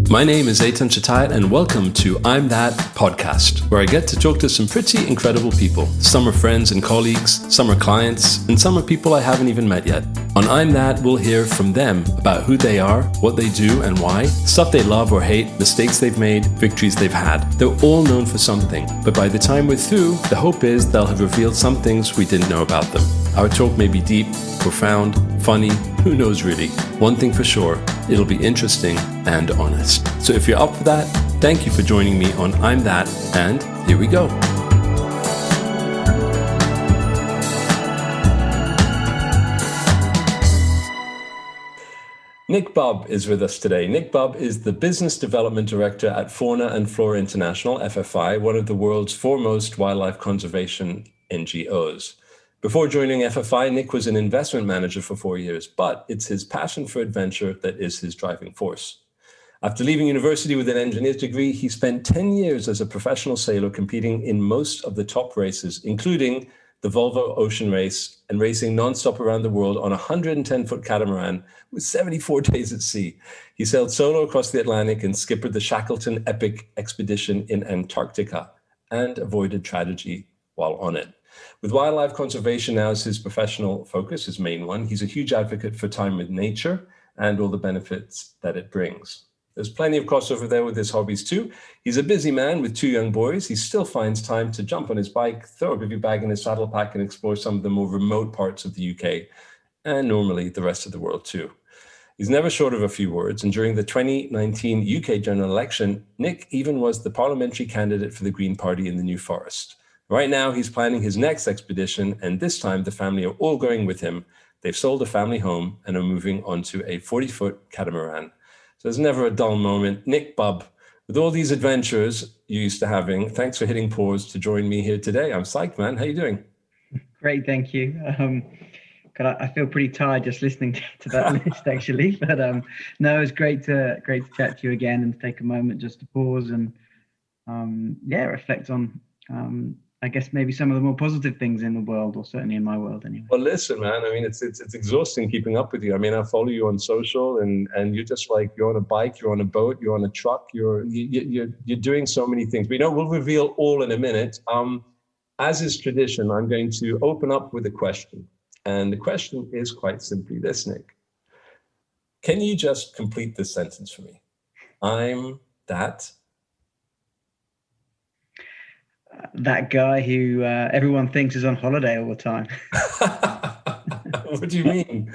My name is Eitan Chatayat and welcome to I'm That podcast, where I get to talk to some pretty incredible people. Some are friends and colleagues, some are clients, and some are people I haven't even met yet. On I'm That, we'll hear from them about who they are, what they do and why, stuff they love or hate, mistakes they've made, victories they've had. They're all known for something, but by the time we're through, the hope is they'll have revealed some things we didn't know about them. Our talk may be deep, profound, funny, who knows really. One thing for sure, it'll be interesting and honest. So if you're up for that, thank you for joining me on I'm That, and here we go. Nick Bubb is with us today. Nick Bubb is the Business Development Director at Fauna and Flora International, FFI, one of the world's foremost wildlife conservation NGOs. Before joining FFI, Nick was an investment manager for 4 years, but it's his passion for adventure that is his driving force. After leaving university with an engineer's degree, he spent 10 years as a professional sailor competing in most of the top races, including the Volvo Ocean Race and racing nonstop around the world on a 110-foot catamaran with 74 days at sea. He sailed solo across the Atlantic and skippered the Shackleton Epic expedition in Antarctica and avoided tragedy while on it. With wildlife conservation now as his professional focus, his main one, he's a huge advocate for time with nature and all the benefits that it brings. There's plenty of crossover there with his hobbies too. He's a busy man with 2 young boys. He still finds time to jump on his bike, throw a bivy bag in his saddle pack and explore some of the more remote parts of the UK and normally the rest of the world too. He's never short of a few words, and during the 2019 UK general election, Nick even was the parliamentary candidate for the Green Party in the New Forest. Right now, he's planning his next expedition, and this time the family are all going with him. They've sold a family home and are moving onto a 40-foot catamaran. So there's never a dull moment. Nick Bubb, with all these adventures you're used to having, thanks for hitting pause to join me here today. I'm psyched, man. How you doing? Great, thank you. I feel pretty tired just listening to that list, actually. But no, it's great to chat to you again and take a moment just to pause and reflect on I guess maybe some of the more positive things in the world, or certainly in my world anyway. Well, listen, man, I mean, it's exhausting keeping up with you. I mean, I follow you on social and you're just like, you're on a bike, you're on a boat, you're on a truck, you're doing so many things. But, we'll reveal all in a minute. As is tradition, I'm going to open up with a question. And the question is quite simply this, Nick. Can you just complete this sentence for me? I'm that... that guy who everyone thinks is on holiday all the time. What do you mean?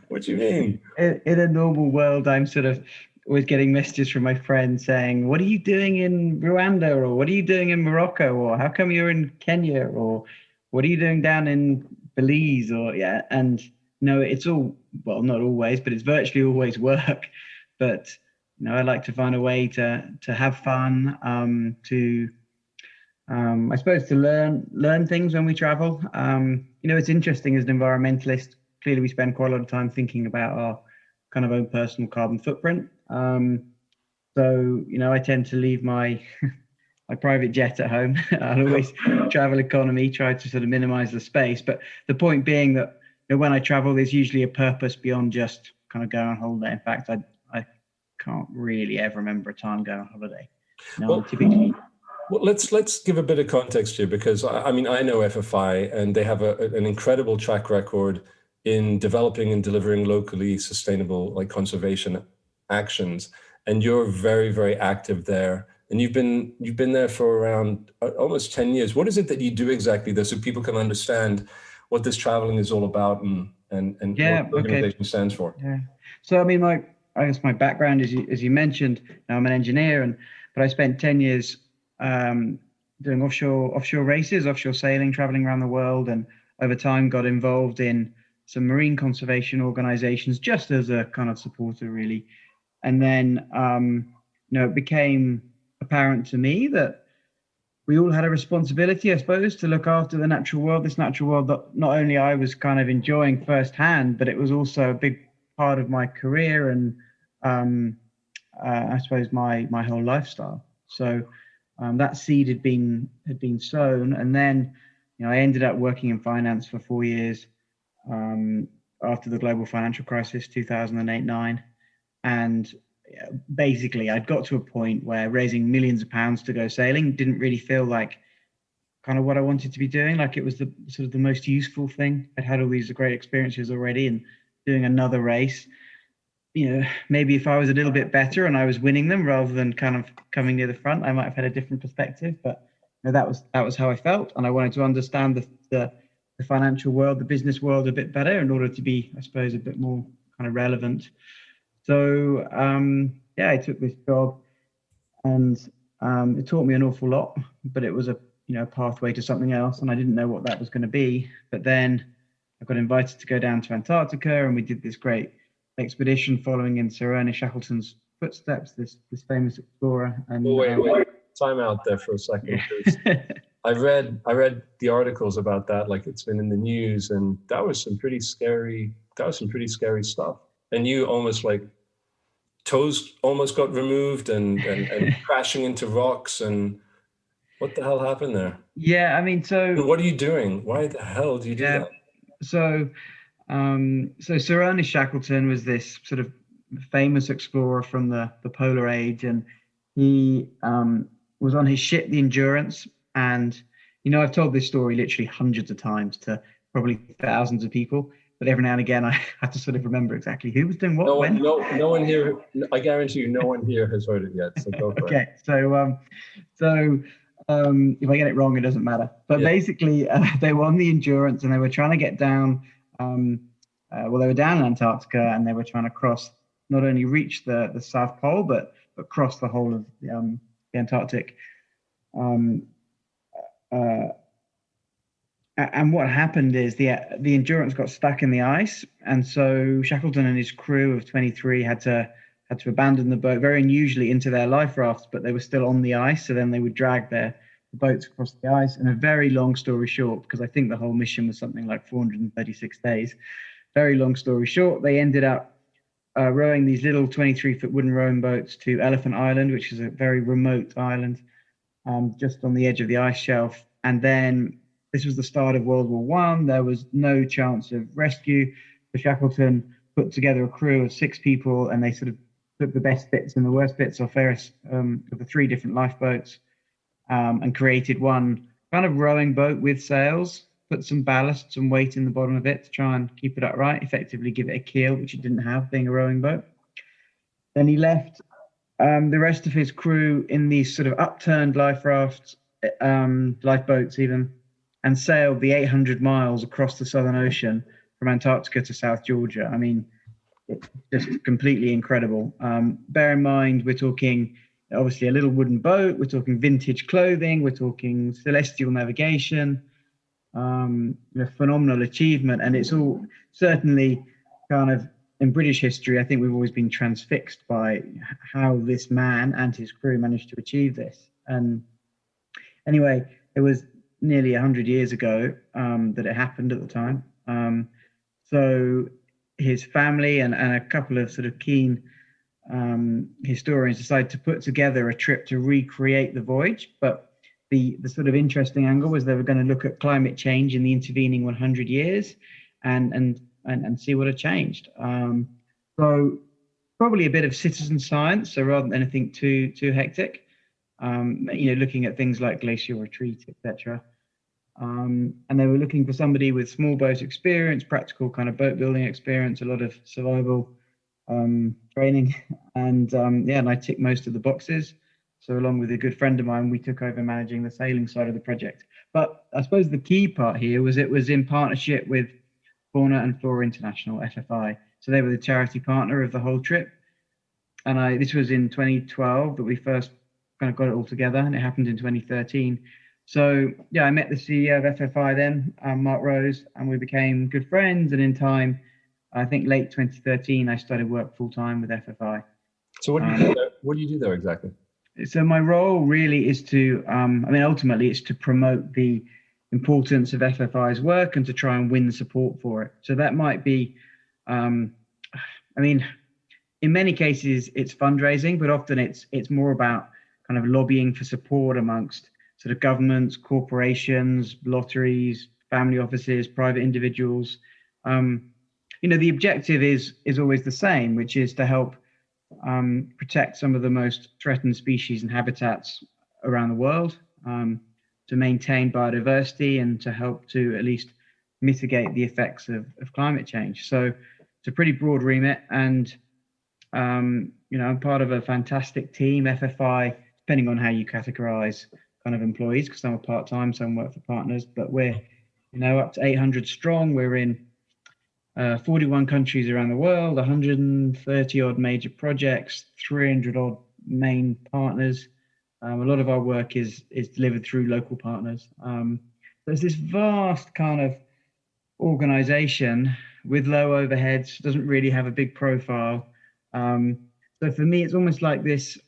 What do you mean? In a normal world, I'm sort of always getting messages from my friends saying, what are you doing in Rwanda? Or what are you doing in Morocco? Or how come you're in Kenya? Or what are you doing down in Belize? Or and no, it's all, well, not always, but it's virtually always work. But, I like to find a way to have fun, I suppose to learn things when we travel. It's interesting as an environmentalist. Clearly, we spend quite a lot of time thinking about our kind of own personal carbon footprint. So, I tend to leave my my private jet at home. I'll always travel economy, try to sort of minimize the space. But the point being that when I travel, there's usually a purpose beyond just kind of going on holiday. In fact, I can't really ever remember a time going on holiday. Typically. Well, let's give a bit of context here, because I know FFI and they have an incredible track record in developing and delivering locally sustainable conservation actions, and you're very, very active there. And you've been there for around almost 10 years. What is it that you do exactly there, so people can understand what this traveling is all about and what the organization stands for? Yeah. So I guess my background, as you mentioned, I'm an engineer, but I spent 10 years doing offshore races, offshore sailing, traveling around the world, and over time got involved in some marine conservation organizations just as a kind of supporter, really. And then it became apparent to me that we all had a responsibility, I suppose, to look after the natural world, this natural world that not only I was kind of enjoying firsthand, but it was also a big part of my career and I suppose my whole lifestyle. So that seed had been sown, and then I ended up working in finance for 4 years after the global financial crisis, 2008-9, and basically I'd got to a point where raising millions of pounds to go sailing didn't really feel like kind of what I wanted to be doing. Like it was the sort of the most useful thing. I'd had all these great experiences already, and doing another race, maybe if I was a little bit better and I was winning them rather than kind of coming near the front, I might have had a different perspective. But that was how I felt, and I wanted to understand the financial world, the business world a bit better in order to be, I suppose, a bit more kind of relevant. So I took this job, and it taught me an awful lot, but it was a pathway to something else, and I didn't know what that was going to be. But then I got invited to go down to Antarctica, and we did this great expedition following in Sir Ernest Shackleton's footsteps, this famous explorer. And wait, time out there for a second. I read the articles about that, like it's been in the news, and that was some pretty scary stuff. And you almost like toes almost got removed and crashing into rocks, and what the hell happened there? Yeah, I mean, so what are you doing? Why the hell do you do that? So Sir Ernest Shackleton was this sort of famous explorer from the polar age, and he was on his ship, the Endurance. And I've told this story literally hundreds of times to probably thousands of people, but every now and again I have to sort of remember exactly who was doing what when. No one here, I guarantee you, no one here has heard it yet. So go for it. So if I get it wrong, it doesn't matter. But basically, they were on the Endurance, and they were trying to get down. They were down in Antarctica, and they were trying to cross, not only reach the South Pole, but cross the whole of the Antarctic. And what happened is the Endurance got stuck in the ice, and so Shackleton and his crew of 23 had to abandon the boat, very unusually, into their life rafts, but they were still on the ice. So then they would drag the boats across the ice. And a very long story short, because I think the whole mission was something like 436 days. Very long story short, they ended up rowing these little 23-foot wooden rowing boats to Elephant Island, which is a very remote island, just on the edge of the ice shelf. And then this was the start of World War I. There was no chance of rescue. So Shackleton put together a crew of 6 people, and they sort of took the best bits and the worst bits off of the 3 different lifeboats, and created one kind of rowing boat with sails, put some ballast, some weight in the bottom of it to try and keep it upright, effectively give it a keel, which it didn't have, being a rowing boat. Then he left the rest of his crew in these sort of upturned life rafts, lifeboats even, and sailed the 800 miles across the Southern Ocean from Antarctica to South Georgia. I mean, it's just completely incredible. Bear in mind, we're talking obviously a little wooden boat, we're talking vintage clothing, we're talking celestial navigation, phenomenal achievement. And it's all certainly kind of, in British history, I think we've always been transfixed by how this man and his crew managed to achieve this. And anyway, it was nearly 100 years ago that it happened at the time. So his family and a couple of sort of keen historians decided to put together a trip to recreate the voyage. But the sort of interesting angle was they were going to look at climate change in the intervening 100 years and see what had changed. So probably a bit of citizen science, so rather than anything too hectic, looking at things like glacial retreat, etc. And they were looking for somebody with small boat experience, practical kind of boat building experience, a lot of survival training, and I ticked most of the boxes. So along with a good friend of mine, we took over managing the sailing side of the project. But I suppose the key part here was it was in partnership with Fauna and Flora International, FFI. So they were the charity partner of the whole trip. And this was in 2012 that we first kind of got it all together, and it happened in 2013. So yeah, I met the CEO of FFI then, Mark Rose, and we became good friends. And in time, I think late 2013, I started work full time with FFI. So what do you do there? What do you do there exactly? So my role really is to, ultimately it's to promote the importance of FFI's work and to try and win support for it. So that might be, in many cases it's fundraising, but often it's more about kind of lobbying for support amongst sort of governments, corporations, lotteries, family offices, private individuals. The objective is always the same, which is to help protect some of the most threatened species and habitats around the world, to maintain biodiversity and to help to at least mitigate the effects of climate change. So it's a pretty broad remit, and I'm part of a fantastic team. FFI, depending on how you categorize kind of employees, because some are part-time, some work for partners, but we're up to 800 strong. We're in 41 countries around the world, 130 odd major projects, 300 odd main partners. A lot of our work is delivered through local partners. There's this vast kind of organization with low overheads, doesn't really have a big profile. So for me, it's almost like this.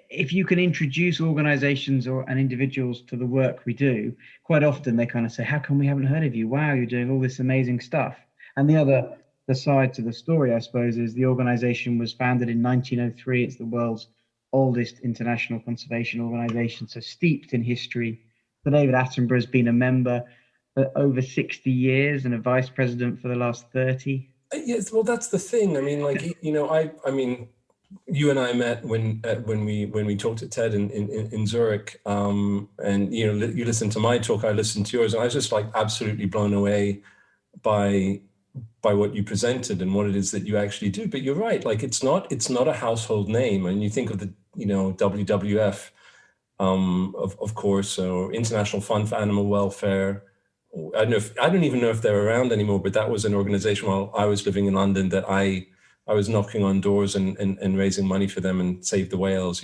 If you can introduce organizations and individuals to the work we do, quite often they kind of say, how come we haven't heard of you? Wow, you're doing all this amazing stuff. And the side to the story, I suppose, is the organization was founded in 1903. It's the world's oldest international conservation organization, so steeped in history. So David Attenborough has been a member for over 60 years and a vice president for the last 30. Yes, well, that's the thing. I mean, like, I mean, you and I met when we talked at TED in Zurich, and you listened to my talk, I listened to yours, and I was just like absolutely blown away by what you presented and what it is that you actually do. But you're right, like it's not a household name, and you think of the WWF, of course, or International Fund for Animal Welfare. I don't even know if they're around anymore, but that was an organization while I was living in London that I was knocking on doors and raising money for them and save the whales,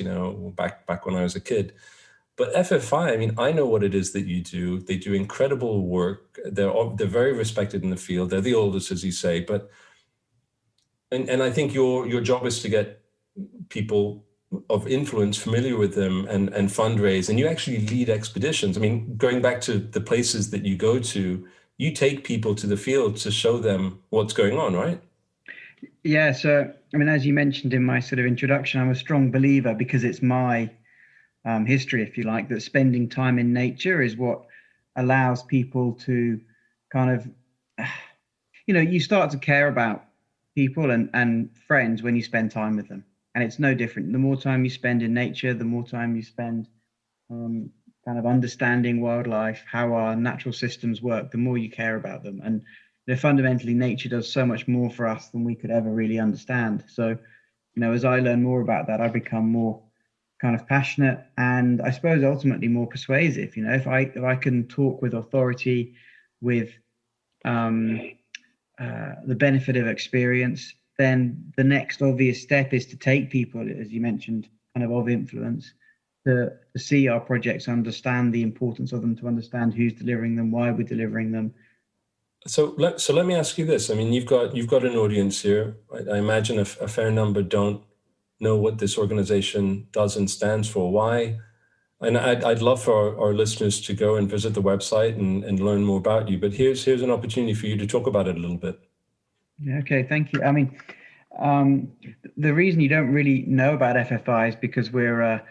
back when I was a kid. But FFI, I mean, I know what it is that you do. They do incredible work. They're very respected in the field. They're the oldest, as you say, and I think your job is to get people of influence familiar with them and fundraise, and you actually lead expeditions. I mean, going back to the places that you go to, you take people to the field to show them what's going on, right? Yeah, so I mean, as you mentioned in my sort of introduction, I'm a strong believer, because it's my history, if you like, that spending time in nature is what allows people to kind of, you start to care about people and friends when you spend time with them. And it's no different. The more time you spend in nature, the more time you spend kind of understanding wildlife, how our natural systems work, the more you care about them. And fundamentally, nature does so much more for us than we could ever really understand. So, as I learn more about that, I become more kind of passionate and I suppose ultimately more persuasive. If I can talk with authority, with the benefit of experience, then the next obvious step is to take people, as you mentioned, kind of influence, to see our projects, understand the importance of them, to understand who's delivering them, why we're delivering them. So let me ask you this. I mean, you've got an audience here. I imagine a fair number don't know what this organization does and stands for. Why? And I'd love for our listeners to go and visit the website and learn more about you. But here's an opportunity for you to talk about it a little bit. Yeah, okay, thank you. I mean, the reason you don't really know about FFI is because we're a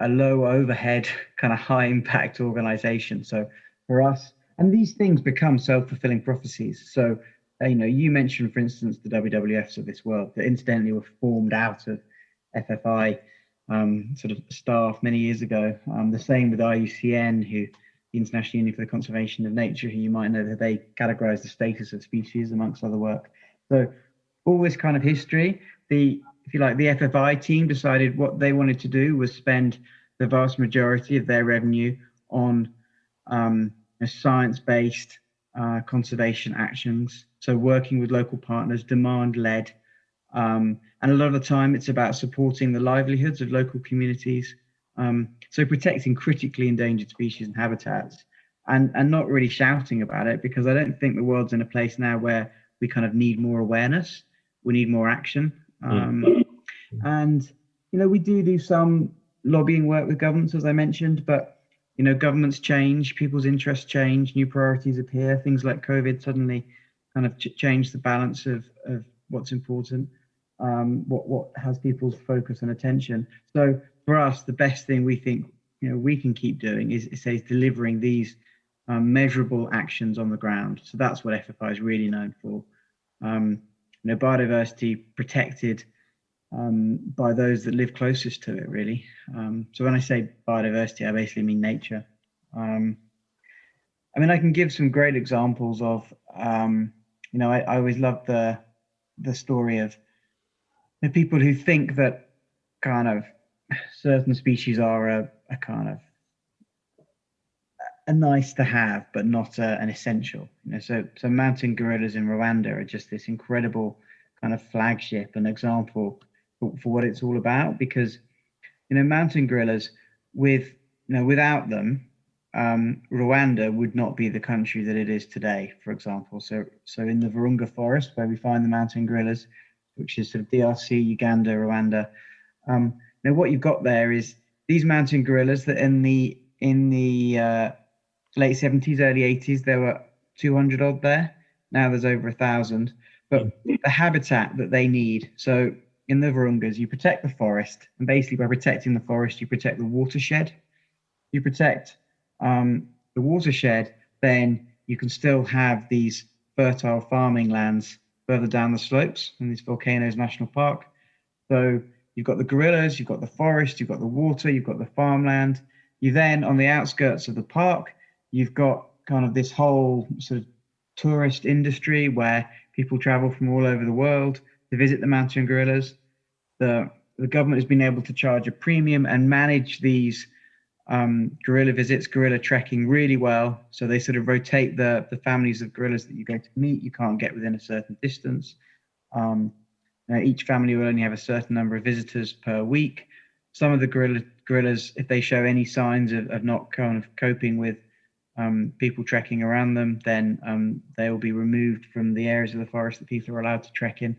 low overhead, kind of high impact organization. So for us, and these things become self-fulfilling prophecies. So, you mentioned, for instance, the WWFs of this world that incidentally were formed out of FFI sort of staff many years ago. The same with IUCN, the International Union for the Conservation of Nature, who you might know that they categorize the status of species amongst other work. So all this kind of history, if you like, the FFI team decided what they wanted to do was spend the vast majority of their revenue on science-based conservation actions. So working with local partners, demand-led, and a lot of the time it's about supporting the livelihoods of local communities. So protecting critically endangered species and habitats, and not really shouting about it, because I don't think the world's in a place now where we kind of need more awareness. We need more action. And, we do some lobbying work with governments, as I mentioned, but, governments change, people's interests change, new priorities appear, things like COVID suddenly kind of change the balance of what's important, what has people's focus and attention. So for us, the best thing we think, we can keep doing is delivering these measurable actions on the ground. So that's what FFI is really known for. biodiversity protected by those that live closest to it, really. So when I say biodiversity, I basically mean nature. I mean, I can give some great examples of, I always love the story of the people who think that kind of certain species are a kind of a nice to have, but not an essential. So mountain gorillas in Rwanda are just this incredible kind of flagship and example for what it's all about. Because mountain gorillas, without them, Rwanda would not be the country that it is today. For example, so in the Virunga forest where we find the mountain gorillas, which is sort of DRC, Uganda, Rwanda. What you've got there is these mountain gorillas that in the late 70s, early 80s, there were 200 odd there. Now there's over 1,000. But the habitat that they need, so in the Virungas, you protect the forest. And basically by protecting the forest, you protect the watershed. You protect the watershed, then you can still have these fertile farming lands further down the slopes in these Volcanoes National Park. So you've got the gorillas, you've got the forest, you've got the water, you've got the farmland. You then, on the outskirts of the park, you've got kind of this whole sort of tourist industry where people travel from all over the world to visit the mountain gorillas. The government has been able to charge a premium and manage these gorilla visits, gorilla trekking really well. So they sort of rotate the families of gorillas that you go to meet. You can't get within a certain distance. Each family will only have a certain number of visitors per week. Some of the gorillas, if they show any signs of not kind of coping with people trekking around them, then they will be removed from the areas of the forest that people are allowed to trek in.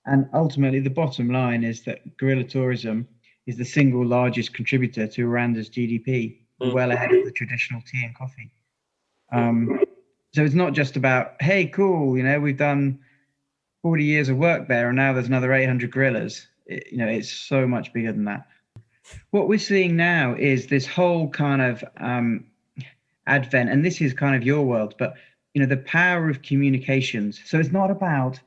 And ultimately, the bottom line is that gorilla tourism is the single largest contributor to Rwanda's GDP, well ahead of the traditional tea and coffee. So it's not just about, hey, cool, we've done 40 years of work there and now there's another 800 gorillas. It's so much bigger than that. What we're seeing now is this whole kind of advent, and this is kind of your world, but the power of communications. So it's not about,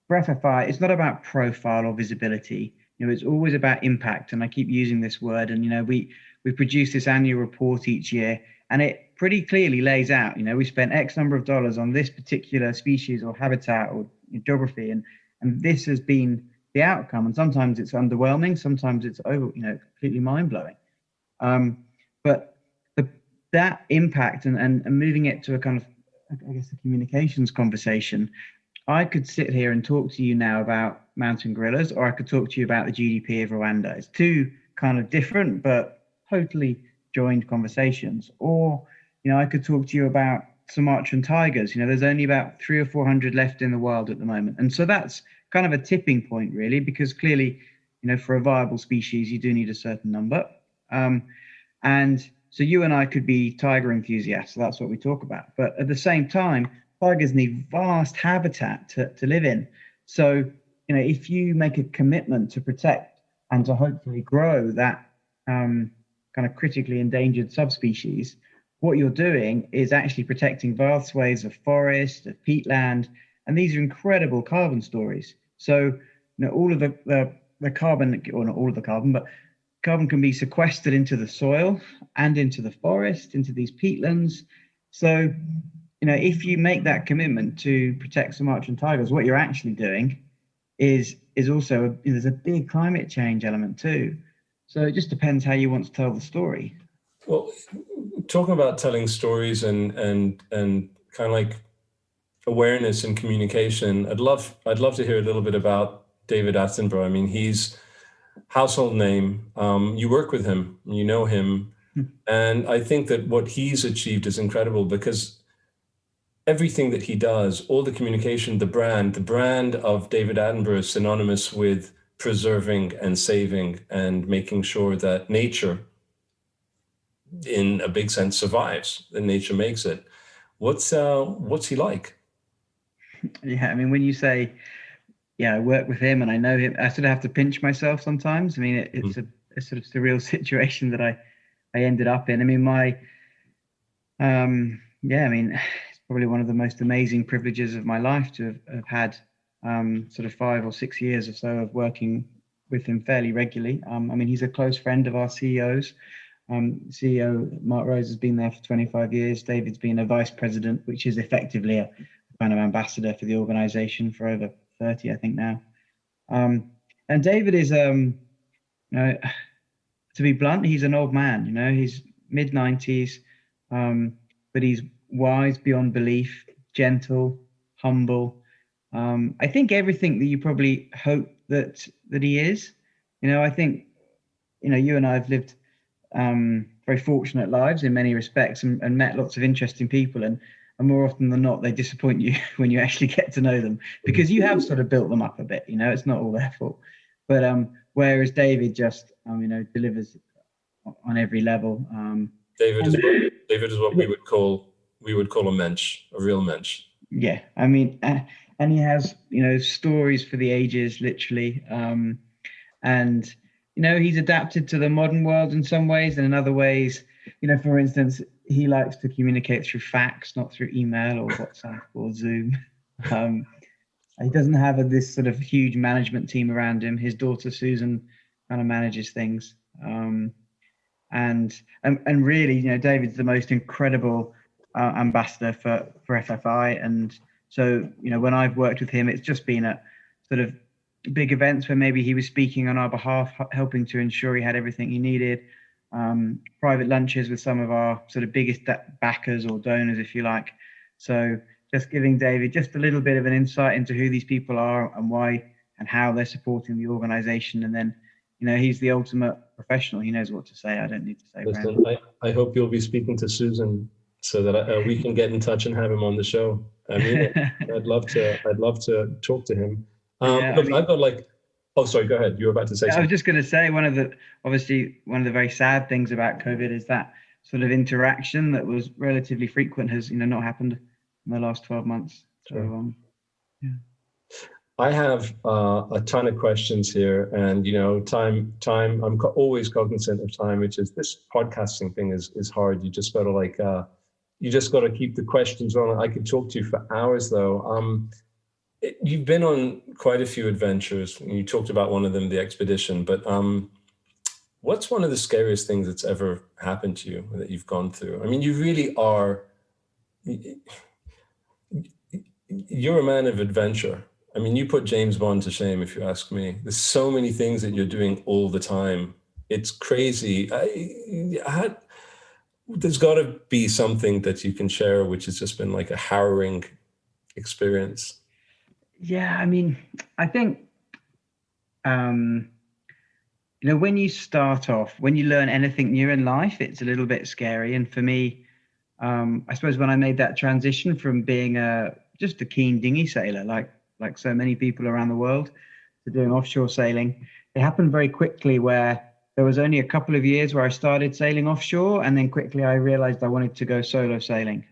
for FFI, it's not about profile or visibility. It's always about impact, and I keep using this word. And we produce this annual report each year, and it pretty clearly lays out. We spent X number of dollars on this particular species or habitat or geography, and this has been the outcome. And sometimes it's underwhelming, sometimes it's completely mind blowing. But that impact and moving it to a kind of, I guess, a communications conversation. I could sit here and talk to you now about mountain gorillas, or I could talk to you about the GDP of Rwanda. It's two kind of different but totally joined conversations. Or, I could talk to you about Sumatran tigers. There's only about 300 or 400 left in the world at the moment. And so that's kind of a tipping point, really, because clearly, for a viable species, you do need a certain number. And so you and I could be tiger enthusiasts. So that's what we talk about. But at the same time, tigers need vast habitat to live in. So, if you make a commitment to protect and to hopefully grow that kind of critically endangered subspecies, what you're doing is actually protecting vast swathes of forest, of peatland, and these are incredible carbon stories. So, all of the carbon, or not all of the carbon, but carbon can be sequestered into the soil and into the forest, into these peatlands. So, if you make that commitment to protect Sumatran tigers, what you're actually doing is also there's a big climate change element too. So it just depends how you want to tell the story. Well, talking about telling stories and kind of like awareness and communication, I'd love to hear a little bit about David Attenborough. I mean, he's household name. You work with him, you know him, and I think that what he's achieved is incredible because everything that he does, all the communication, the brand of David Attenborough is synonymous with preserving and saving and making sure that nature, in a big sense, survives, and nature makes it. What's he like? Yeah, I mean, when you say, I work with him and I know him, I sort of have to pinch myself sometimes. I mean, it's a sort of surreal situation that I ended up in. I mean, it's probably one of the most amazing privileges of my life to have had sort of 5 or 6 years or so of working with him fairly regularly. I mean, he's a close friend of our CEO's. CEO Mark Rose has been there for 25 years. David's been a vice president, which is effectively a kind of ambassador for the organization for over 30, I think now. And David is, you know, to be blunt, he's an old man. You know, he's mid-90s, but he's wise beyond belief, gentle, humble. I think everything that you probably hope that he is. You know, I think, you know, you and I have lived very fortunate lives in many respects, and met lots of interesting people, and more often than not they disappoint you when you actually get to know them, because you have sort of built them up a bit. You know, it's not all their fault. But whereas David just you know, delivers on every level. David is what we would call a mensch, a real mensch. Yeah, I mean, and he has, you know, stories for the ages, literally. And you know, he's adapted to the modern world in some ways, and in other ways, you know, for instance, he likes to communicate through fax, not through email or WhatsApp or Zoom. He doesn't have this sort of huge management team around him. His daughter Susan kind of manages things. And really, you know, David's the most incredible ambassador for FFI. And so, you know, when I've worked with him, it's just been at sort of big events where maybe he was speaking on our behalf, helping to ensure he had everything he needed. Private lunches with some of our sort of biggest backers or donors, if you like. So just giving David just a little bit of an insight into who these people are and why and how they're supporting the organization. And then, you know, he's the ultimate professional. He knows what to say. I don't need to say. Listen, I hope you'll be speaking to Susan so that we can get in touch and have him on the show. I mean, I'd love to talk to him. Look, I've got like, oh, sorry, go ahead. You were about to say something. I was just going to say, one of the very sad things about COVID is that sort of interaction that was relatively frequent has, you know, not happened in the last 12 months. So, yeah. I have a ton of questions here, and you know, time. I'm always cognizant of time, which is this podcasting thing is hard. You just got to keep the questions on. I could talk to you for hours, though. You've been on quite a few adventures, and you talked about one of them, the expedition. But what's one of the scariest things that's ever happened to you that you've gone through? I mean, you really are. You're a man of adventure. I mean, you put James Bond to shame, if you ask me. There's so many things that you're doing all the time. It's crazy. There's got to be something that you can share, which has just been like a harrowing experience. Yeah, I mean, I think, you know, when you start off, when you learn anything new in life, it's a little bit scary. And for me, I suppose when I made that transition from being just a keen dinghy sailor, like so many people around the world, to doing offshore sailing, it happened very quickly, where there was only a couple of years where I started sailing offshore, and then quickly I realized I wanted to go solo sailing.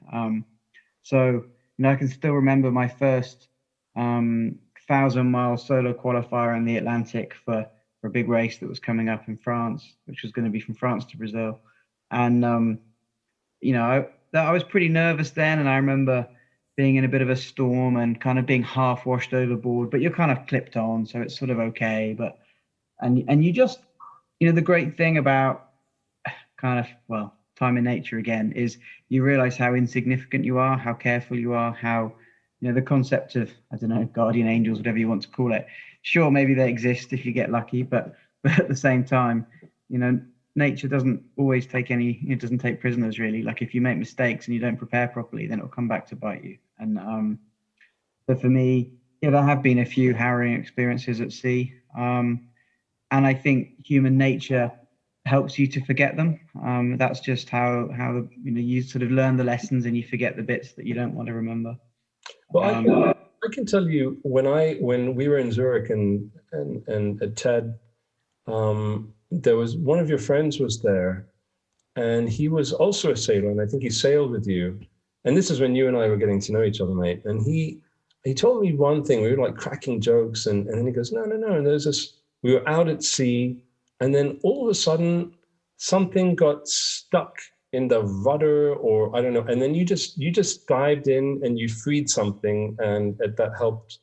So, you know, I can still remember my first 1,000-mile solo qualifier in the Atlantic for a big race that was coming up in France, which was going to be from France to Brazil. And, you know, I was pretty nervous then, and I remember being in a bit of a storm and kind of being half washed overboard, but you're kind of clipped on, so it's sort of okay. But and you just, you know, the great thing about kind of, well, time in nature again is you realize how insignificant you are, how careful you are, how, you know, the concept of, I don't know, guardian angels, whatever you want to call it. Sure, maybe they exist if you get lucky, but at the same time, you know, nature doesn't always take it doesn't take prisoners, really. Like, if you make mistakes and you don't prepare properly, then it'll come back to bite you. And so for me, yeah, there have been a few harrowing experiences at sea. And I think human nature helps you to forget them. That's just how you know, you sort of learn the lessons and you forget the bits that you don't want to remember. Well, I can tell you, when we were in Zurich and at TED, there was one of your friends was there, and he was also a sailor, and I think he sailed with you. And this is when you and I were getting to know each other, mate. And he told me one thing. We were like cracking jokes, and then he goes, no. And there's this. We were out at sea, and then all of a sudden, something got stuck in the rudder, or I don't know. And then you just dived in and you freed something, and that helped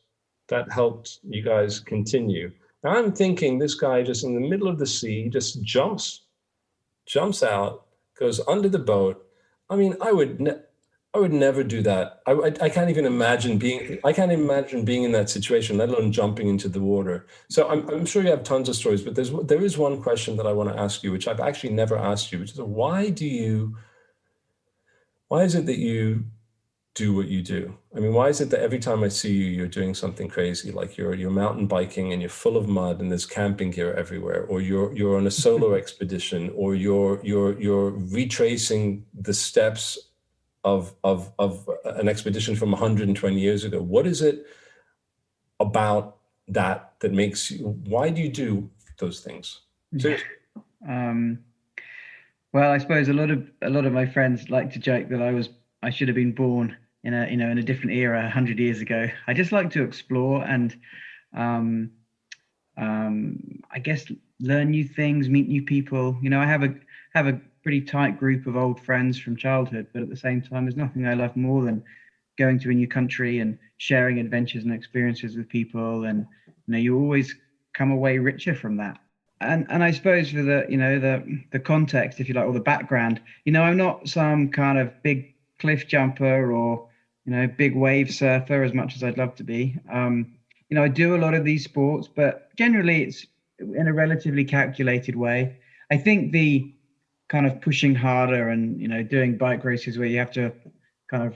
that helped you guys continue. Now I'm thinking this guy just in the middle of the sea just jumps out, goes under the boat. I mean, I would never do that. I can't even imagine being in that situation, let alone jumping into the water. So I'm sure you have tons of stories, but there is one question that I want to ask you, which I've actually never asked you, which is why is it that you do what you do? I mean, why is it that every time I see you, you're doing something crazy, like you're mountain biking and you're full of mud and there's camping gear everywhere, or you're on a solo expedition, or you're retracing the steps of an expedition from 120 years ago? What is it about that makes you? Why do you do those things? Seriously. Well, I suppose a lot of my friends like to joke that I should have been born in a different era 100 years ago. I just like to explore and I guess learn new things, meet new people. I have a pretty tight group of old friends from childhood, but at the same time, there's nothing I love more than going to a new country and sharing adventures and experiences with people. And you always come away richer from that. And I suppose for the context, if you like, or the background, I'm not some kind of big cliff jumper or big wave surfer as much as I'd love to be. I do a lot of these sports, but generally it's in a relatively calculated way. I think the kind of pushing harder and doing bike races where you have to kind of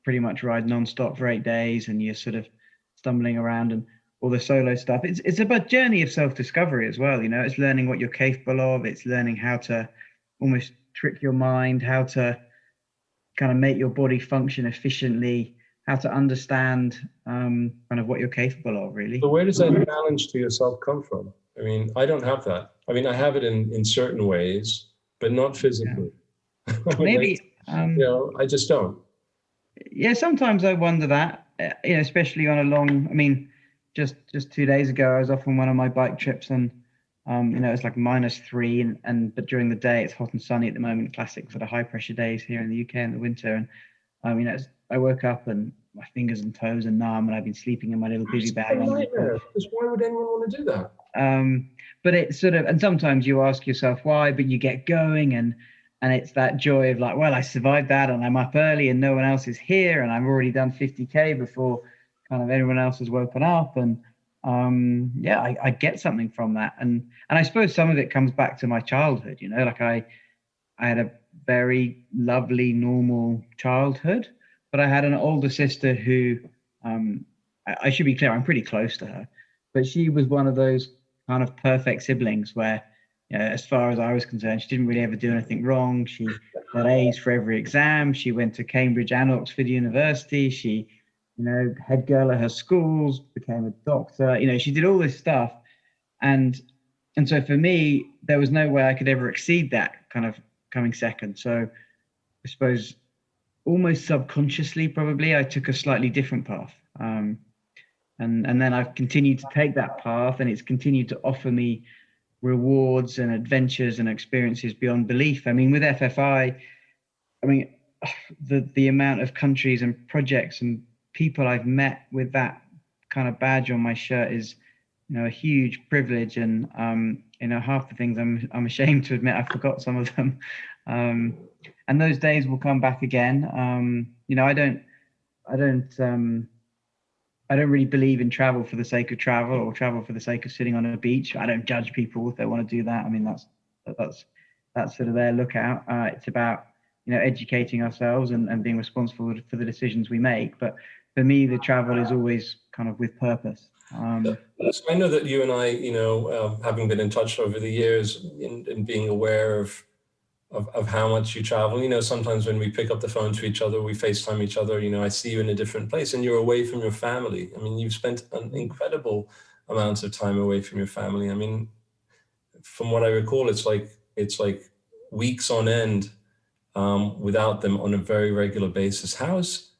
pretty much ride nonstop for 8 days and you're sort of stumbling around and all the solo stuff. It's about journey of self-discovery as well. It's learning what you're capable of. It's learning how to almost trick your mind, how to kind of make your body function efficiently, how to understand kind of what you're capable of, really. So where does that challenge to yourself come from? I mean, I don't have that. I mean, I have it in certain ways, but not physically. Yeah. Maybe I just don't. Yeah, sometimes I wonder that, especially on a long. I mean, just 2 days ago, I was off on one of my bike trips, and it's like -3, and but during the day it's hot and sunny at the moment. Classic sort of high pressure days here in the UK in the winter, and I woke up and my fingers and toes are numb, and I've been sleeping in my little bivi bag. Why would anyone want to do that? But it's sort of, and sometimes you ask yourself why, but you get going and it's that joy of like, well, I survived that and I'm up early and no one else is here and I've already done 50K before kind of everyone else has woken up. And I get something from that. And I suppose some of it comes back to my childhood, like I had a very lovely, normal childhood, but I had an older sister who, I should be clear, I'm pretty close to her, but she was one of those kind of perfect siblings where, as far as I was concerned, she didn't really ever do anything wrong. She got A's for every exam. She went to Cambridge and Oxford University. She, head girl at her schools, became a doctor. She did all this stuff. And so for me, there was no way I could ever exceed that kind of coming second. So I suppose almost subconsciously, probably, I took a slightly different path. And then I've continued to take that path, and it's continued to offer me rewards and adventures and experiences beyond belief. I mean, with FFI, the amount of countries and projects and people I've met with that kind of badge on my shirt is, a huge privilege. And half the things I'm ashamed to admit, I forgot some of them. And those days will come back again. I don't really believe in travel for the sake of travel or travel for the sake of sitting on a beach. I don't judge people if they want to do that. I mean, that's sort of their lookout. It's about, educating ourselves and being responsible for the decisions we make. But for me, the travel is always kind of with purpose. So I know that you and I, having been in touch over the years and being aware of how much you travel, sometimes when we pick up the phone to each other, we FaceTime each other, I see you in a different place and you're away from your family. I mean, you've spent an incredible amount of time away from your family. I mean, from what I recall, it's like weeks on end without them on a very regular basis. How's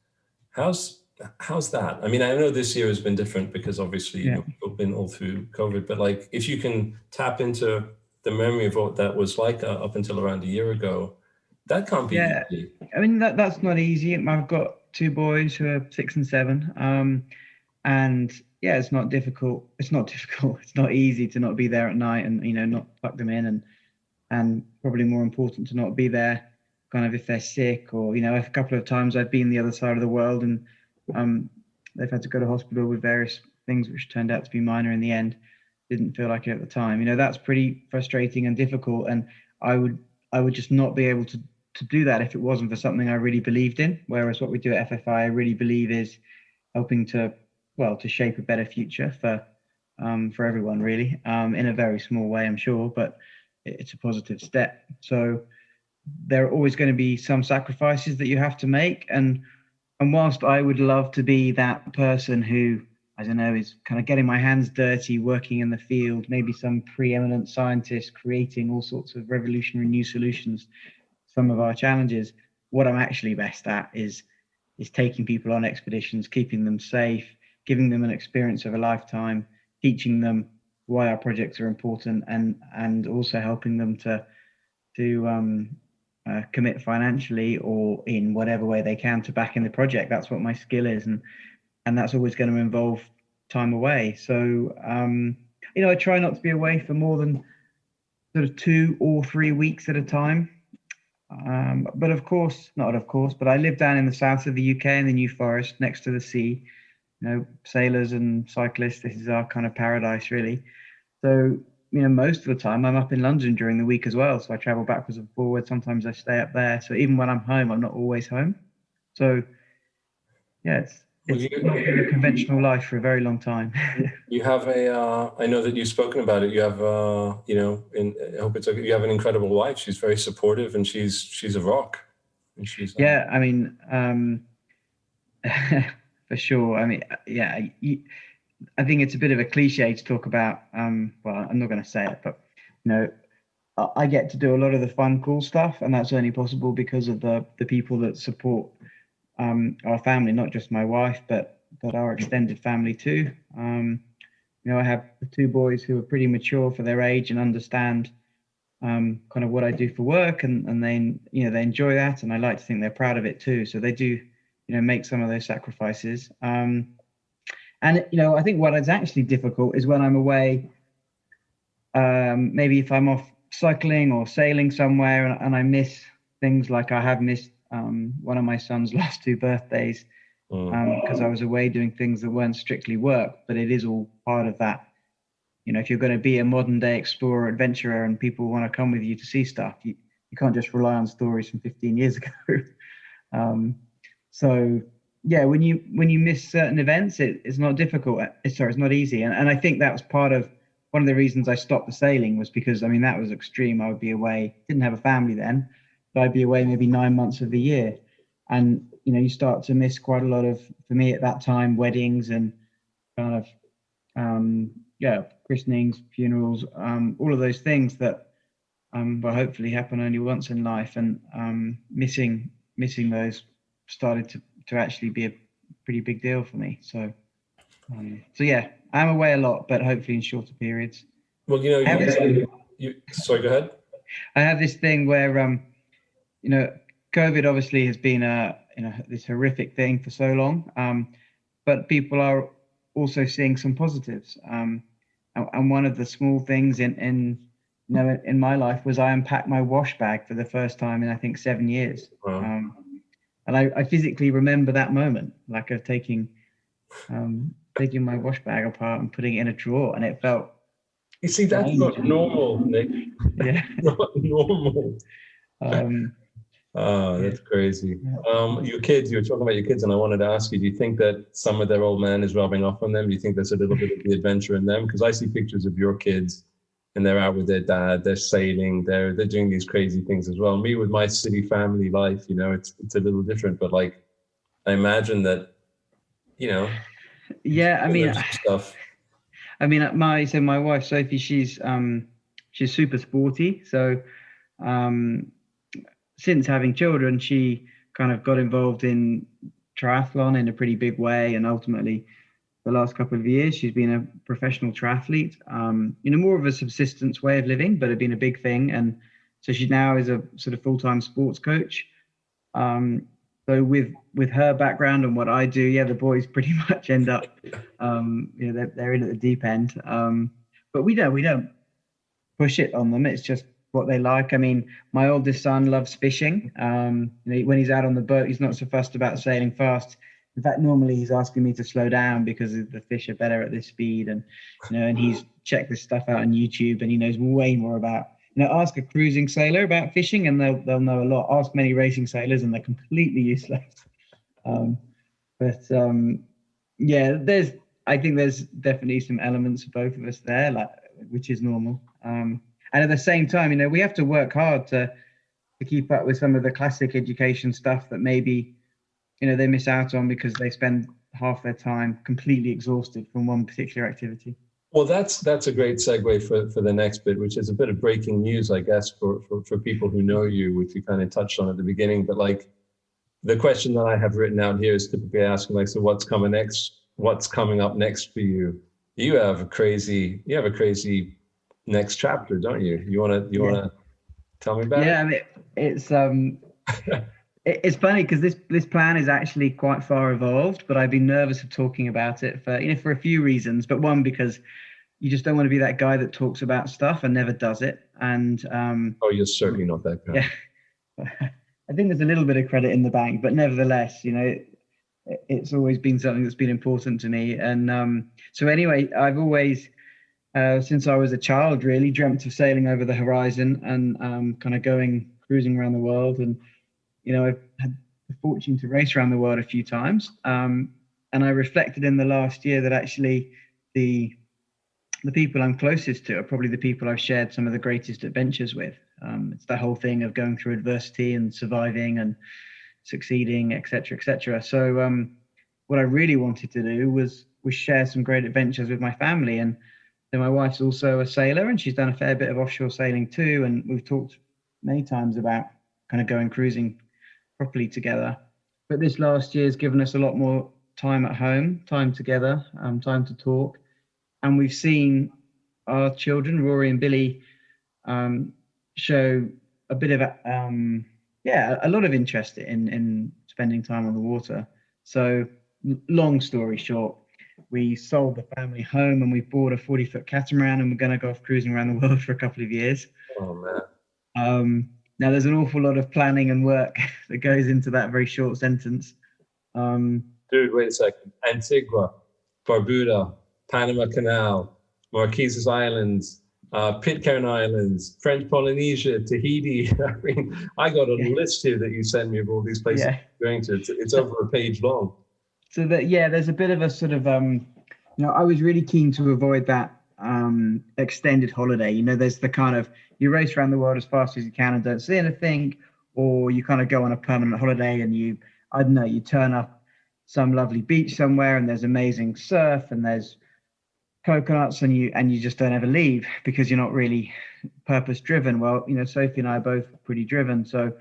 that? I mean, I know this year has been different because obviously you've been all through COVID, but like if you can tap into the memory of what that was like up until around a year ago, that can't be easy. I mean, that's not easy. I've got two boys who are 6 and 7. And yeah, it's not difficult. It's not difficult. It's not easy to not be there at night and, not tuck them in, and probably more important to not be there kind of if they're sick, or, a couple of times I've been the other side of the world, and um, they've had to go to hospital with various things which turned out to be minor in the end. Didn't feel like it at the time. That's pretty frustrating and difficult. And I would I would just not be able to do that if it wasn't for something I really believed in. Whereas what we do at FFI, I really believe is helping to shape a better future for everyone, really, in a very small way, I'm sure, but it's a positive step. So there are always going to be some sacrifices that you have to make, and whilst I would love to be that person who, I don't know, is kind of getting my hands dirty, working in the field, maybe some preeminent scientist creating all sorts of revolutionary new solutions, some of our challenges, what I'm actually best at is taking people on expeditions, keeping them safe, giving them an experience of a lifetime, teaching them why our projects are important, and also helping them to commit financially or in whatever way they can to back in the project. That's what my skill is, and that's always going to involve time away. So I try not to be away for more than sort of 2 or 3 weeks at a time. But of course, not of course, but I live down in the south of the UK in the New Forest next to the sea. Sailors and cyclists, this is our kind of paradise, really. So, most of the time I'm up in London during the week as well. So I travel backwards and forwards. Sometimes I stay up there. So even when I'm home, I'm not always home. So, yeah, it's not been a conventional life for a very long time. You have I know that you've spoken about it. You have, I hope it's okay. You have an incredible wife. She's very supportive, and she's a rock. And she's Yeah, I mean, for sure. I mean, yeah, I think it's a bit of a cliche to talk about. Well, I'm not going to say it, but I get to do a lot of the fun, cool stuff, and that's only possible because of the people that support our family, not just my wife, but our extended family too. I have the two boys who are pretty mature for their age and understand kind of what I do for work, and they enjoy that, and I like to think they're proud of it too. So they do, make some of those sacrifices. And I think what is actually difficult is when I'm away. Maybe if I'm off cycling or sailing somewhere, and I miss things like I have missed one of my son's last two birthdays because I was away doing things that weren't strictly work, but it is all part of that. If you're going to be a modern day explorer, adventurer, and people want to come with you to see stuff, you can't just rely on stories from 15 years ago. So yeah, when you miss certain events, it's not difficult. It's not easy. And I think that was part of one of the reasons I stopped the sailing, was because, I mean, that was extreme. I would be away, didn't have a family then, but I'd be away maybe 9 months of the year. And, you start to miss quite a lot of, for me at that time, weddings and kind of, christenings, funerals, all of those things that will hopefully happen only once in life. And missing those started to actually be a pretty big deal for me. So yeah, I'm away a lot, but hopefully in shorter periods. Well, sorry, go ahead. I have this thing where COVID obviously has been this horrific thing for so long, but people are also seeing some positives. And one of the small things in my life was I unpacked my wash bag for the first time in, I think, 7 years. Wow. And I physically remember that moment, like of taking my wash bag apart and putting it in a drawer, and it felt. You see, that's not normal, Nick. Yeah. Not normal. That's crazy. Your kids, you were talking about your kids, and I wanted to ask you, do you think that some of their old man is rubbing off on them? Do you think there's a little bit of the adventure in them? Because I see pictures of your kids and they're out with their dad, they're sailing, they're doing these crazy things as well. Me with my city family life, it's a little different, but like, I imagine that, Yeah, I mean, stuff. I mean, my wife Sophie, she's super sporty. So since having children, she kind of got involved in triathlon in a pretty big way, and ultimately, the last couple of years, she's been a professional triathlete. More of a subsistence way of living, but it been a big thing, and so she now is a sort of full-time sports coach. So So with her background and what I do, yeah, the boys pretty much end up, they're in at the deep end. But we don't push it on them. It's just what they like. I mean, my oldest son loves fishing. When he's out on the boat, he's not so fussed about sailing fast. In fact, normally he's asking me to slow down because the fish are better at this speed, and he's checked this stuff out on YouTube, and he knows way more about. Ask a cruising sailor about fishing, and they'll know a lot. Ask many racing sailors, and they're completely useless. Um, but yeah, I think there's definitely some elements of both of us there, like which is normal. And at the same time, we have to work hard to keep up with some of the classic education stuff that maybe they miss out on because they spend half their time completely exhausted from one particular activity. Well, that's a great segue for the next bit, which is a bit of breaking news, I guess, for people who know you, which you kind of touched on at the beginning. But like the question that I have written out here is typically asking, like, so what's coming next? What's coming up next for you? You have a crazy next chapter, don't you? You wanna tell me about it? Yeah, I mean, it's funny because this plan is actually quite far evolved, but I've been nervous of talking about it for a few reasons. But one, because you just don't want to be that guy that talks about stuff and never does it. And oh, you're certainly not that guy. Yeah, I think there's a little bit of credit in the bank, but nevertheless, it's always been something that's been important to me. And so anyway, I've always, since I was a child, really dreamt of sailing over the horizon and kind of cruising around the world. And I've had the fortune to race around the world a few times. And I reflected in the last year that actually the people I'm closest to are probably the people I've shared some of the greatest adventures with. It's that whole thing of going through adversity and surviving and succeeding, et cetera, et cetera. So what I really wanted to do was share some great adventures with my family. And then my wife's also a sailor, and she's done a fair bit of offshore sailing too. And we've talked many times about kind of going cruising properly together. But this last year has given us a lot more time at home, time together, time to talk. And we've seen our children, Rory and Billy, show a bit of a lot of interest in spending time on the water. So long story short, we sold the family home and we bought a 40-foot catamaran, and we're going to go off cruising around the world for a couple of years. Oh, man. Now, there's an awful lot of planning and work that goes into that very short sentence. Dude, wait a second. Antigua, Barbuda, Panama Canal, Marquesas Islands, Pitcairn Islands, French Polynesia, Tahiti. I mean, I got a list here that you sent me of all these places you're going to. It's over a page long. So there's a bit of a sort of, I was really keen to avoid that extended holiday. There's the kind of, you race around the world as fast as you can and don't see anything, or you kind of go on a permanent holiday and you turn up some lovely beach somewhere and there's amazing surf and there's coconuts and you just don't ever leave because you're not really purpose driven. Well, Sophie and I are both pretty driven, so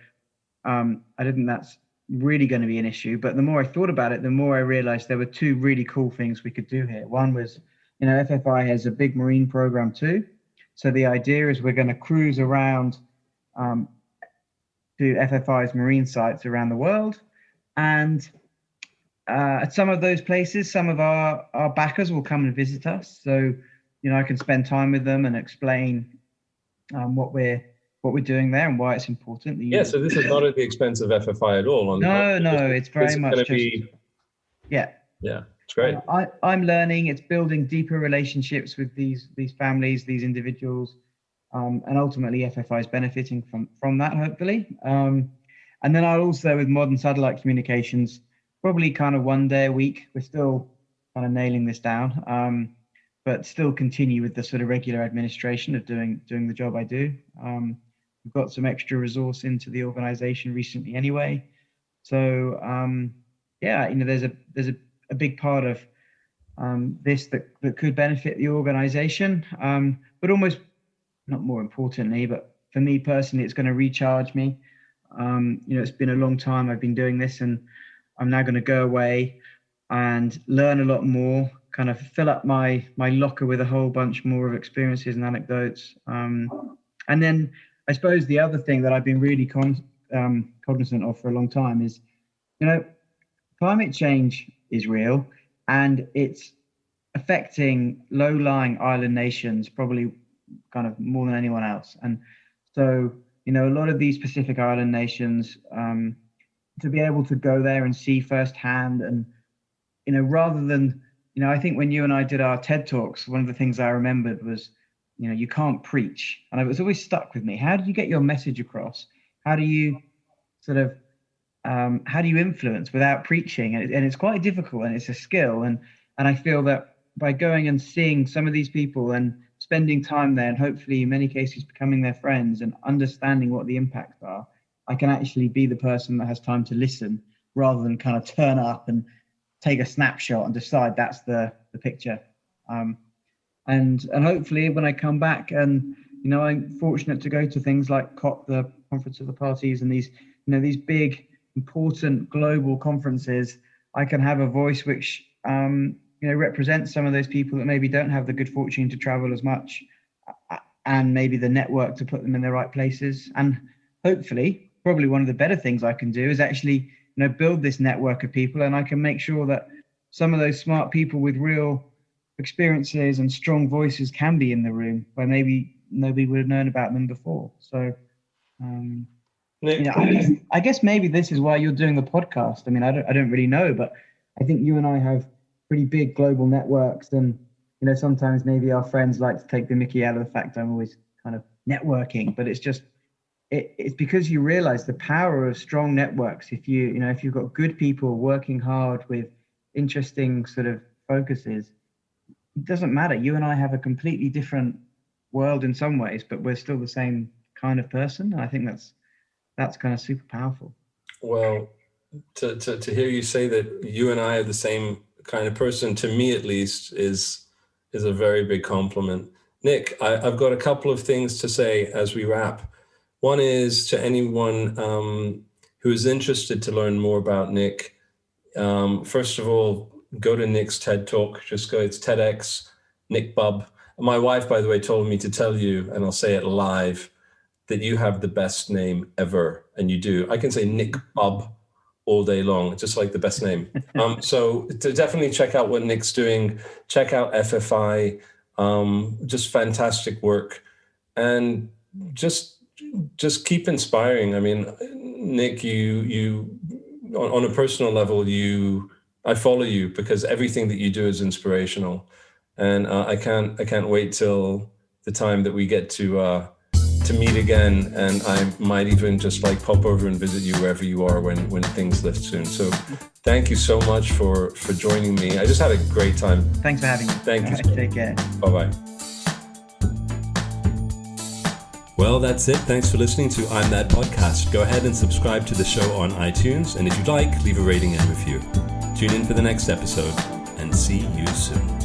I didn't think that's really going to be an issue. But the more I thought about it, the more I realized there were two really cool things we could do here. One was, FFI has a big marine program too. So the idea is we're going to cruise around to FFI's marine sites around the world. And at some of those places, some of our backers will come and visit us. So, I can spend time with them and explain what we're doing there and why it's important. So this is not at the expense of FFI at all. No, it's very much just... Yeah, it's great. I'm learning. It's building deeper relationships with these families, these individuals, and ultimately FFI is benefiting from that, hopefully. And then I'll also, with modern satellite communications, probably kind of one day a week. We're still kind of nailing this down, but still continue with the sort of regular administration of doing the job I do. We've got some extra resource into the organization recently anyway. So there's a big part of this that could benefit the organization, but almost not more importantly, but for me personally, it's going to recharge me. It's been a long time I've been doing this, and I'm now going to go away and learn a lot more, kind of fill up my locker with a whole bunch more of experiences and anecdotes. And then I suppose the other thing that I've been really cognizant of for a long time is you know, climate change is real, and it's affecting low-lying island nations probably kind of more than anyone else. And so, a lot of these Pacific Island nations, to be able to go there and see firsthand, and rather than, I think when you and I did our TED Talks, one of the things I remembered was, you can't preach, and it was always stuck with me. How do you get your message across? How do you sort of how do you influence without preaching? And it's quite difficult, and it's a skill. And I feel that by going and seeing some of these people and spending time there, and hopefully in many cases becoming their friends and understanding what the impacts are, I can actually be the person that has time to listen rather than kind of turn up and take a snapshot and decide that's the picture. And hopefully when I come back, and I'm fortunate to go to things like COP, the Conference of the Parties, and these big important global conferences, I can have a voice which represents some of those people that maybe don't have the good fortune to travel as much, and maybe the network to put them in the right places. And hopefully, probably one of the better things I can do is actually build this network of people, and I can make sure that some of those smart people with real experiences and strong voices can be in the room where maybe nobody would have known about them before. So Nick, I guess maybe this is why you're doing the podcast. I mean, I don't really know, but I think you and I have pretty big global networks, and sometimes maybe our friends like to take the mickey out of the fact I'm always kind of networking, but it's just it's because you realize the power of strong networks. If you've got good people working hard with interesting sort of focuses, it doesn't matter. You and I have a completely different world in some ways, but we're still the same kind of person. And I think that's kind of super powerful. Well, to hear you say that you and I are the same kind of person, to me at least, is a very big compliment. Nick, I've got a couple of things to say as we wrap. One is to anyone who is interested to learn more about Nick. First of all, go to Nick's TED Talk. Just go, it's TEDx, Nick Bubb. My wife, by the way, told me to tell you, and I'll say it live, that you have the best name ever, and you do. I can say Nick Bubb all day long, just like the best name. So to definitely check out what Nick's doing. Check out FFI, just fantastic work, and just keep inspiring. I mean, Nick, you on a personal level, I follow you because everything that you do is inspirational, and I can't wait till the time that we get to meet again, and I might even just like pop over and visit you wherever you are when things lift soon. So thank you so much for joining me. I just had a great time. Thanks for having me. Thank you. Take care. Bye-bye. Well, that's it. Thanks for listening to I'm That Podcast. Go ahead and subscribe to the show on iTunes, and if you'd like, leave a rating and review. Tune in for the next episode, and see you soon.